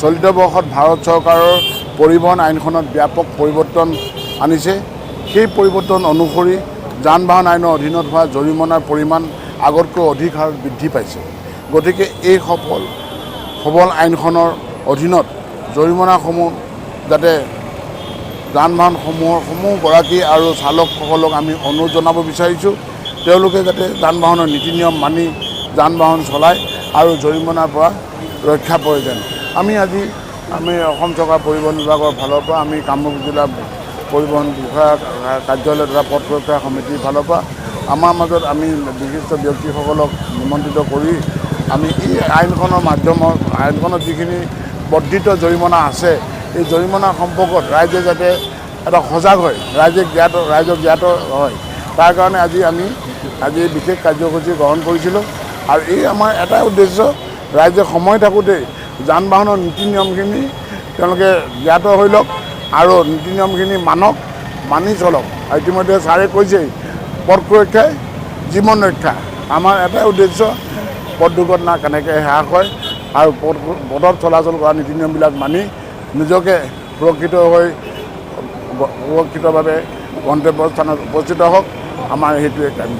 চলিত বৰ্ষত ভাৰত চৰকাৰৰ পৰিবহণ আইনখনত ব্যাপক পৰিৱৰ্তন আনিছে। সেই পৰিৱৰ্তন অনুসৰি যান বাহন আইনৰ অধীনত হোৱা জৰিমনাৰ পৰিমাণ আগতকৈ অধিক হাৰত বৃদ্ধি পাইছে। গতিকে এই সবল আইনখনৰ অধীনত জৰিমনাসমূহ যাতে যান বাহনসমূহ গৰাকী আৰু চালকসকলক আমি অনুৰোধ জনাব বিচাৰিছোঁ, তেওঁলোকে যাতে যান বাহনৰ নীতি নিয়ম মানি যান বাহন চলায় আৰু জৰিমনাৰ পৰা ৰক্ষা পৰে যেন। আমি অসম চৰকাৰ পৰিবহণ বিভাগৰ ফালৰ পৰা আমি কামৰূপ জিলা পৰিবহণ বিষয়া কাৰ্যালয় তথা পথ সুৰক্ষা সমিতিৰ ফালৰ পৰা আমাৰ মাজত আমি বিশিষ্ট ব্যক্তিসকলক নিমন্ত্ৰিত কৰি আমি এই আইনখনত যিখিনি বৰ্ধিত জৰিমনা আছে, এই জৰিমনা সম্পৰ্কত ৰাইজে যাতে এটা সজাগ হয়, ৰাইজক জ্ঞাত হয়, তাৰ কাৰণে আজি বিশেষ কাৰ্যসূচী গ্ৰহণ কৰিছিলোঁ। আৰু এই আমাৰ এটাই উদ্দেশ্য, ৰাইজে সময় থাকোঁতেই যান বাহনৰ নীতি নিয়মখিনি তেওঁলোকে জ্ঞাত হৈ লওক আৰু নীতি নিয়মখিনি মানি চলক। ইতিমধ্যে ছাৰে কৈছেই, পথ সুৰক্ষাই জীৱন ৰক্ষা। আমাৰ এটাই উদ্দেশ্য, পথ দুৰ্ঘটনা কেনেকৈ হ্ৰাস হয় আৰু পথত চলাচল কৰা নীতি নিয়মবিলাক মানি নিজকে সুৰক্ষিতভাৱে গন্তব্যস্থানত উপস্থিত হওক। আমাৰ সেইটোৱে কাম।